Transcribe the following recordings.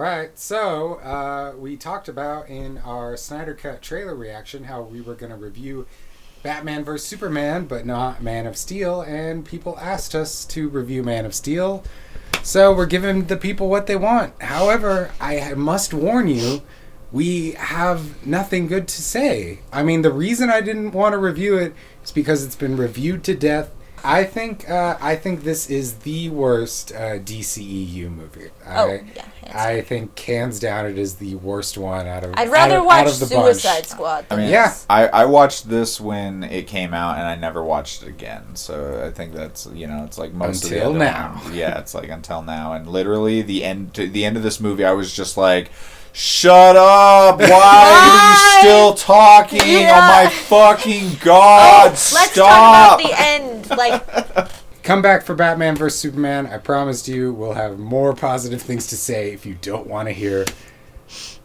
right, so we talked about in our Snyder Cut trailer reaction how we were going to review Batman vs. Superman, but not Man of Steel, and people asked us to review Man of Steel, so we're giving the people what they want. However, I must warn you, we have nothing good to say. I mean, the reason I didn't want to review it is because it's been reviewed to death. I think this is the worst DCEU movie. I think hands down it is the worst one out of. I'd rather watch Suicide Squad. I mean, yeah. I watched this when it came out, and I never watched it again. So I think that's it's like most until of the other now. ones. Yeah, it's like until now, and literally the end of this movie, I was just like, shut up! Why are you still talking? Yeah. Oh my fucking god! Let's Stop! talk about the end. Come back for Batman vs. Superman. I promised you we'll have more positive things to say if you don't want to hear.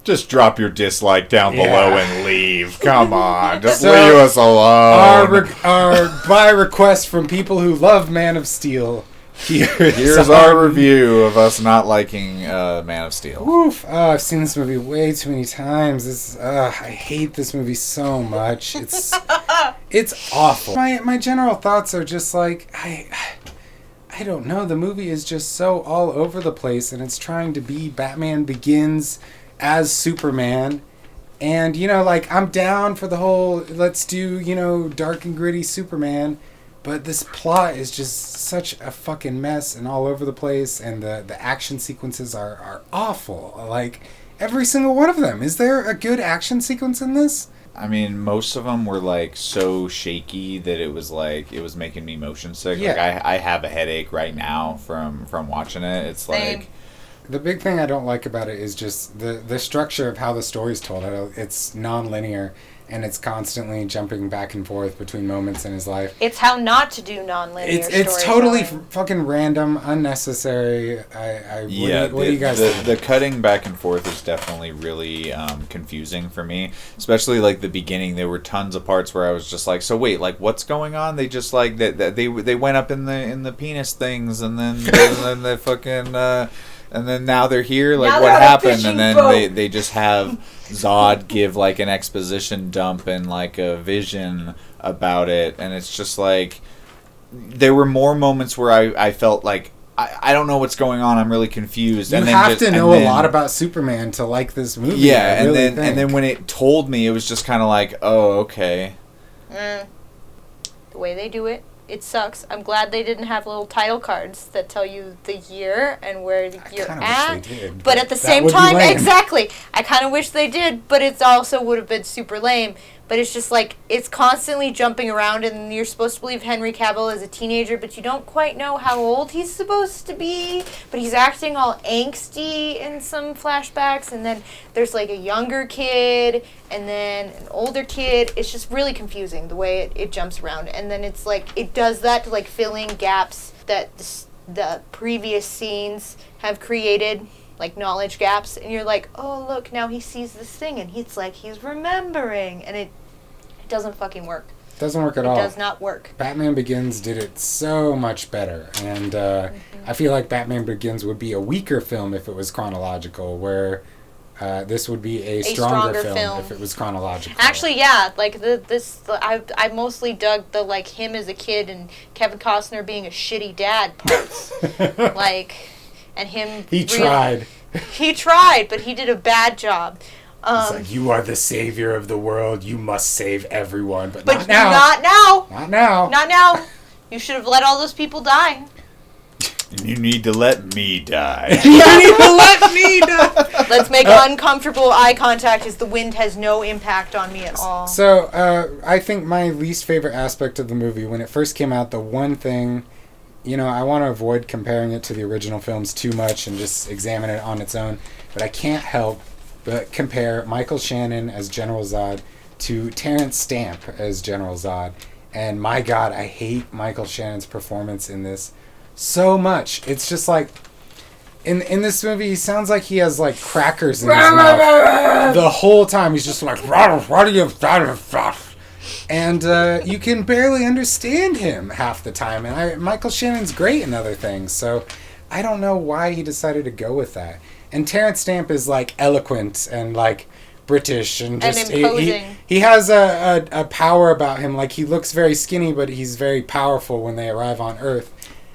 Just drop your dislike down below and leave. Come on, just So, leave us alone. Our by request from people who love Man of Steel, Here's our review of us not liking Man of Steel. Oof. Oh, I've seen this movie way too many times. I hate this movie so much. It's awful. My general thoughts are just like, I don't know. The movie is just so all over the place, and it's trying to be Batman Begins as Superman. And, I'm down for the whole, let's do, dark and gritty Superman. But this plot is just such a fucking mess and all over the place, and the action sequences are awful. Like, every single one of them. Is there a good action sequence in this? I mean, most of them were, like, so shaky that it was making me motion sick. Yeah. Like, I have a headache right now from watching it. It's Same. like... The big thing I don't like about it is just the structure of how the story's told. It's non-linear, and it's constantly jumping back and forth between moments in his life. It's how not to do non-linear It's totally fucking random, unnecessary. What do you guys think? The cutting back and forth is definitely really confusing for me. Especially, like, the beginning. There were tons of parts where I was just like, so wait, like, what's going on? They just, like, they went up in the penis things, and then the fucking... and then now they're here, like, what happened? And then they just have Zod give, like, an exposition dump and, like, a vision about it. And it's just, like, there were more moments where I felt like, I don't know what's going on, I'm really confused. You have to know a lot about Superman to like this movie. Yeah, and then when it told me, it was just kind of like, oh, okay. The way they do it. It sucks. I'm glad they didn't have little title cards that tell you the year and where you're at. Wish they did, but at the same time, exactly. I kind of wish they did, but it also would have been super lame. But it's just like, it's constantly jumping around, and you're supposed to believe Henry Cavill is a teenager, but you don't quite know how old he's supposed to be. But he's acting all angsty in some flashbacks, and then there's like a younger kid, and then an older kid. It's just really confusing the way it jumps around. And then it's like, it does that to like fill in gaps that the previous scenes have created. Like knowledge gaps, and you're like, oh look, now he sees this thing, and he's remembering, and it doesn't fucking work. Doesn't work at all. It does not work. Batman Begins did it so much better, and I feel like Batman Begins would be a weaker film if it was chronological, where this would be a stronger film if it was chronological. Actually, yeah, like I mostly dug the like him as a kid and Kevin Costner being a shitty dad parts, like. And him... He tried. He tried, but he did a bad job. It's like, you are the savior of the world. You must save everyone. But not now. Not now. Not now. You should have let all those people die. You need to let me die. You need to let me die. Let's make uncomfortable eye contact as the wind has no impact on me at all. So, I think my least favorite aspect of the movie, when it first came out, the one thing... I want to avoid comparing it to the original films too much and just examine it on its own. But I can't help but compare Michael Shannon as General Zod to Terrence Stamp as General Zod. And my God, I hate Michael Shannon's performance in this so much. It's just like... In this movie, he sounds like he has, like, crackers in his mouth. The whole time, he's just like... What are you... And you can barely understand him half the time. And Michael Shannon's great in other things. So I don't know why he decided to go with that. And Terrence Stamp is like eloquent and like British and just imposing. He has a power about him. Like he looks very skinny, but he's very powerful when they arrive on Earth.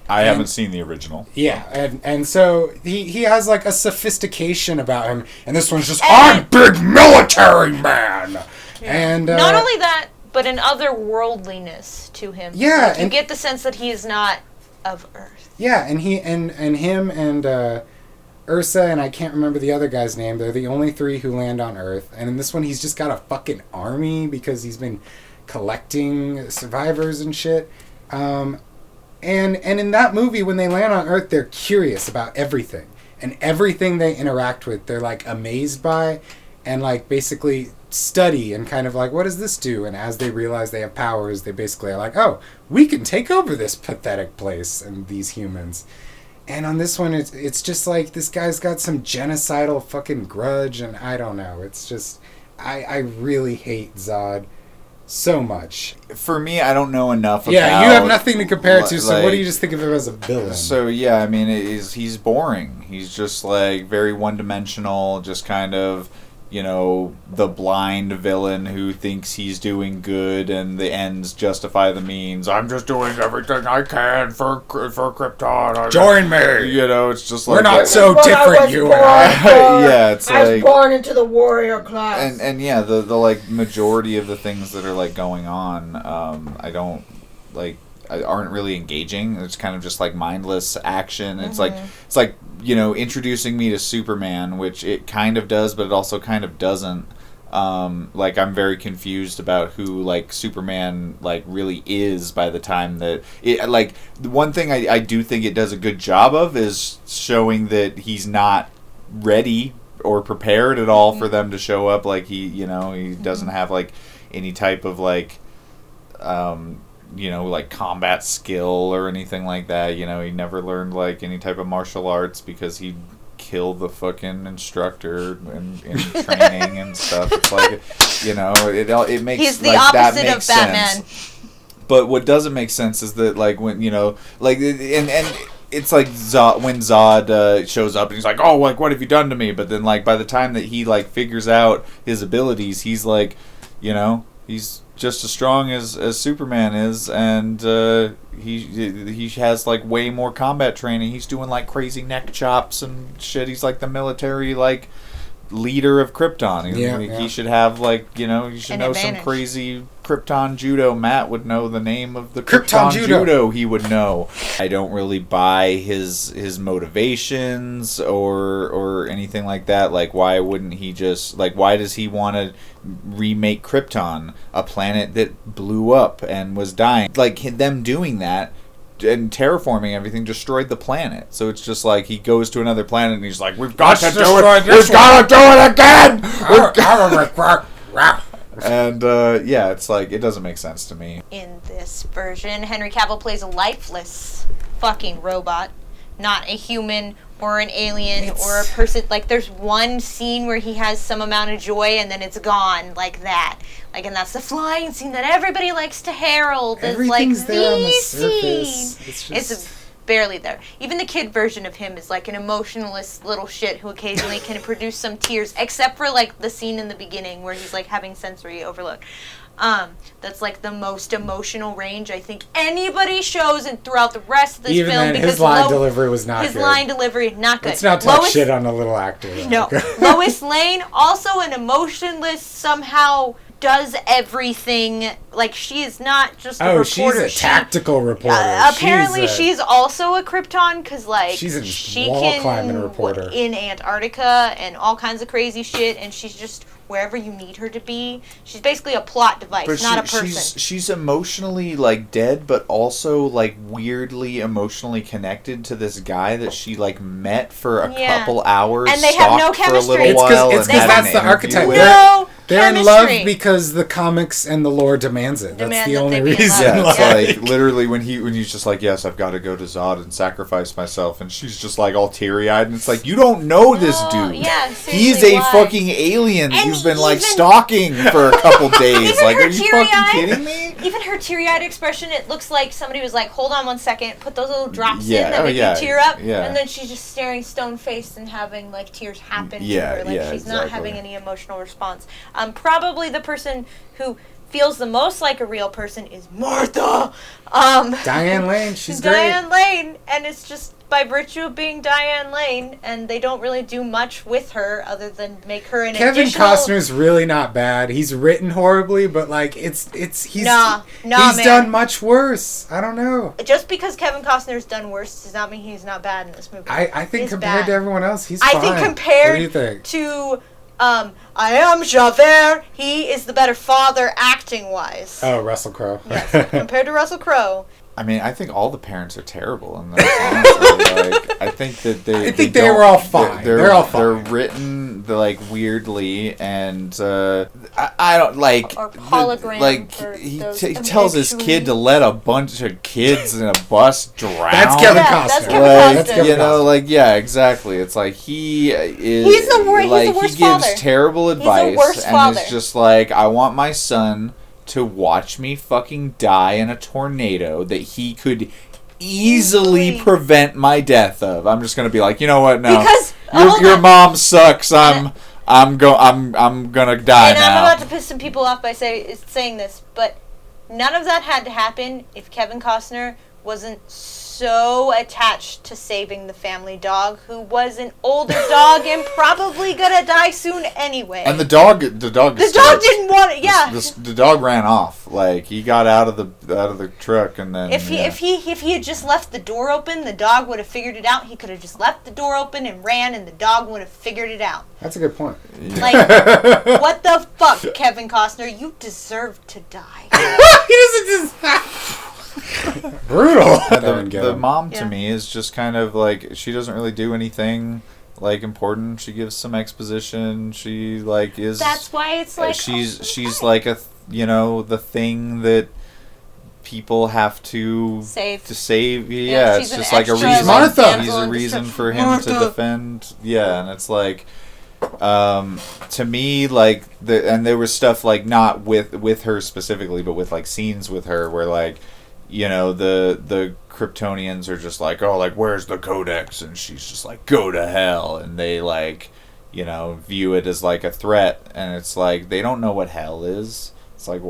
I haven't seen the original. Yeah, and so he has like a sophistication about him, and this one's just I'm big military man. Yeah. And not only that, but an otherworldliness to him. Yeah, like, you get the sense that he is not of Earth. Yeah, and he and him and Ursa and I can't remember the other guy's name. They're the only three who land on Earth, and in this one he's just got a fucking army because he's been collecting survivors and shit. And in that movie, when they land on Earth, they're curious about everything. And everything they interact with, they're, like, amazed by and, like, basically study and kind of like, what does this do? And as they realize they have powers, they basically are like, oh, we can take over this pathetic place and these humans. And on this one, it's just like, this guy's got some genocidal fucking grudge, and I don't know. It's just, I really hate Zod so much. For me, I don't know enough about... Yeah, you have nothing to compare it to, so what do you just think of him as a villain? So, yeah, I mean, he's boring. He's just, like, very one-dimensional, just kind of, you know, the blind villain who thinks he's doing good and the ends justify the means. I'm just doing everything I can for Krypton. Join me! You know, it's just like... We're not so different, you and I. Yeah, it's like... I was born into the warrior class. And yeah, the like majority of the things that are like going on, I don't like aren't really engaging. It's kind of just like mindless action. It's like you know, introducing me to Superman, which it kind of does, but it also kind of doesn't. Like I'm very confused about who like Superman like really is by the time that it like the one thing I do think it does a good job of is showing that he's not ready or prepared at all for them to show up. Like he doesn't have like any type of like like combat skill or anything like that. You know, he never learned like any type of martial arts because he killed the fucking instructor in training and stuff. It's like, you know, it makes he's the like, opposite that makes of Batman. Sense. But what doesn't make sense is that like when, you know, like and it's like when Zod shows up and he's like, oh, like what have you done to me? But then like by the time that he like figures out his abilities, he's like, you know, he's just as strong as Superman is, and he has like way more combat training. He's doing like crazy neck chops and shit. He's like the military like leader of Krypton. He should have like, you know, you should know some crazy Krypton judo. Matt would know the name of the Krypton judo he would know. I don't really buy his motivations or anything like that. Like why wouldn't he just like why does he want to remake Krypton, a planet that blew up and was dying? Like them doing that and terraforming everything destroyed the planet. So it's just like he goes to another planet and he's like, we've got to do it. We've got to do it again. And yeah, it's like it doesn't make sense to me. In this version, Henry Cavill plays a lifeless fucking robot, not a human or an alien or a person. Like there's one scene where he has some amount of joy and then it's gone like that. Like, and that's the flying scene that everybody likes to herald. Everything's is like there on the surface. It's barely there. Even the kid version of him is like an emotionless little shit who occasionally can produce some tears, except for like the scene in the beginning where he's like having sensory overload. That's like the most emotional range I think anybody shows and throughout the rest of this even film. Then, because his line delivery was not good. His line delivery, not good. Let's not talk shit on a little actor. Though. No. Lois Lane, also an emotionless, somehow does everything. Like, she is not just a reporter. She's a tactical reporter. Apparently, she's also a Krypton, because, like, she wall climbing reporter in Antarctica and all kinds of crazy shit, and she's just wherever you need her to be. She's basically a plot device, not a person. She's emotionally, like, dead, but also, like, weirdly emotionally connected to this guy that she, like, met for a couple hours. And they have no chemistry. For a little while. It's because that's the archetype. They're in love because the comics and the lore demands it. That's the only reason. Yeah, it's like literally when he's just like, yes, I've got to go to Zod and sacrifice myself, and she's just like all teary-eyed, and it's like, you don't know this dude. Yeah, he's a fucking alien that you've been like stalking for a couple days. Like, are you fucking kidding me? Even her teary-eyed expression. It looks like somebody was like, hold on one second, put those little drops Yeah, in that oh, make yeah, you tear up, yeah. and then she's just staring stone-faced and having, like, tears happen to Yeah, her. Like, yeah, she's not exactly. having any emotional response. Probably the person who feels the most like a real person is Martha. Diane Lane, she's Diane great. Lane, and it's just by virtue of being Diane Lane, and they don't really do much with her other than make her an Kevin additional... Costner's really not bad. He's written horribly, but like he's Nah, he's man. done much worse. I don't know. Just because Kevin Costner's done worse does not mean he's not bad in this movie. I think He's compared bad. to everyone else, he's I fine. think compared What do you think? to I Am Javert, he is the better father acting-wise. Oh, Russell Crowe. Yes, compared to Russell Crowe. I mean, I think all the parents are terrible in this. Honestly. Like, I think that they. I think they they don't- were all fine. They're all They're fine. written like weirdly, and I don't like. Or hologram Like for he those tells his eventually- kid to let a bunch of kids in a bus drown. That's Kevin Yeah, Costner. that's Kevin Like, Costner. Kevin you know, Costner. like yeah, exactly. It's like he is. He's the wor- he's the like, worst he gives father. terrible He's the advice, worst and father. it's just like I want my son to watch me fucking die in a tornado that he could easily prevent my death of. I'm just gonna be like, you know what? No, Because your mom sucks. I'm gonna die and now. I'm about to piss some people off by saying this, but none of that had to happen if Kevin Costner wasn't so attached to saving the family dog, who was an older dog and probably gonna die soon anyway. And the dog the dog didn't want it. Yeah. The dog ran off. Like he got out of the truck and then. If he had just left the door open, the dog would have figured it out. He could have just left the door open and ran, and the dog would have figured it out. That's a good point. Like, what the fuck, Kevin Costner? You deserve to die. He doesn't just. Brutal. The mom to Yeah. me is just kind of like she doesn't really do anything like important. She gives some exposition. She like is. That's why it's like she's like the thing that people have to save. Yeah, she's it's an just like a extra, reason. Martha. He's a reason for him to Martha. defend. Yeah, and it's like. To me, like and there was stuff like not with her specifically, but with like scenes with her where like, the Kryptonians are just like, oh, like where's the Codex, and she's just like, go to hell, and they like, view it as like a threat, and it's like they don't know what hell is. It's like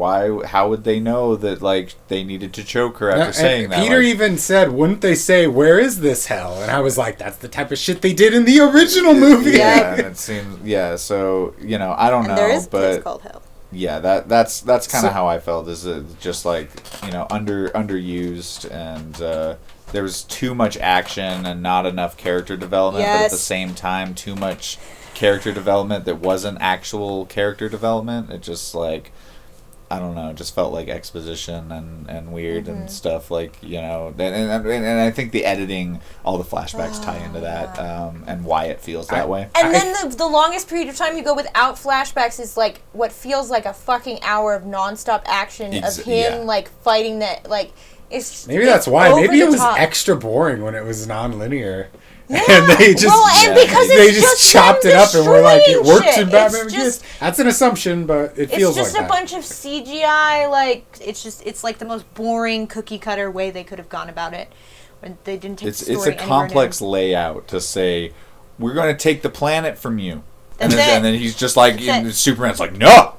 how would they know that like they needed to choke her after saying that? Peter like, even said, wouldn't they say, where is this hell? And I was like, that's the type of shit they did in the original movie. yeah, and it seems so I don't know, There is a but place called hell. yeah, that's kind of how I felt. Is it just like underused, and there was too much action and not enough character development, but at the Yes. same time too much character development that wasn't actual character development. It just like I don't know, it just felt like exposition and weird and stuff like and I think the editing, all the flashbacks tie into that and why it feels that way. And then the longest period of time you go without flashbacks is like what feels like a fucking hour of nonstop action of him like fighting that like it's Maybe that's why. over Maybe it the was top. extra boring when it was non-linear. Yeah. And they just because they it's just chopped it up and were like, it destroying works in shit. Batman It's Begins. just- That's an assumption, but it feels It's just like a that. bunch of CGI, like it's like the most boring cookie cutter way they could have gone about it. When they didn't take the It's story a complex layout to say we're going to take the planet from you, and then he's just like Superman's like, no,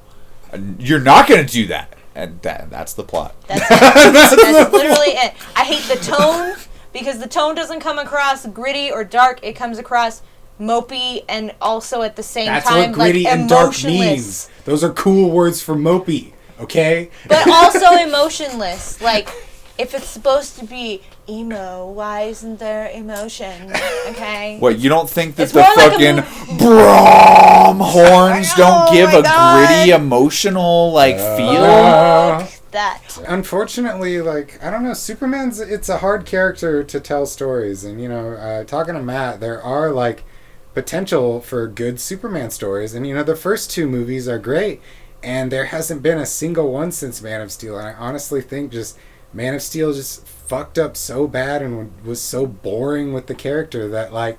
you're not going to do that, and that's the plot. That's literally it. I hate the tone because the tone doesn't come across gritty or dark. It comes across mopey and also at the same That's time what gritty like and dark emotionless. means. Those are cool words for mopey, okay? But also emotionless. Like if it's supposed to be emo, why isn't there emotion? Okay. What, you don't think that It's the more like a fucking Brom horns I know, don't give oh a my God. gritty emotional like feel? Fuck that. Unfortunately, like, I don't know, it's a hard character to tell stories. And, talking to Matt, there are, like, potential for good Superman stories. And, the first two movies are great. And there hasn't been a single one since Man of Steel. And I honestly think just Man of Steel just fucked up so bad and was so boring with the character that, like,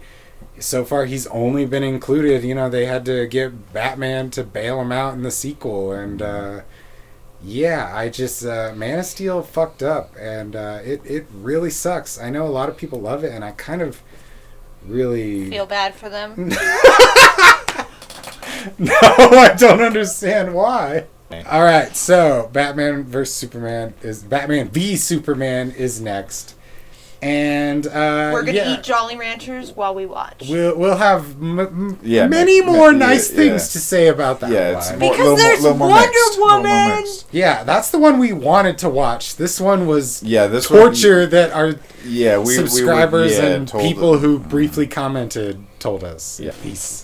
so far he's only been included. They had to get Batman to bail him out in the sequel. And, yeah, I just Man of Steel fucked up, and it really sucks. I know a lot of people love it, and I kind of really Feel bad for them. No, I don't understand why. All right, so Batman v Superman is next, and We're gonna eat Jolly Ranchers while we watch. We'll have Yeah, many more nice things to say about that. Yeah, it's one. more, Because there's Wonder Woman. Yeah, that's the one we wanted to watch. This one was this torture that our we subscribers and told people who briefly commented told us. Yeah. Peace.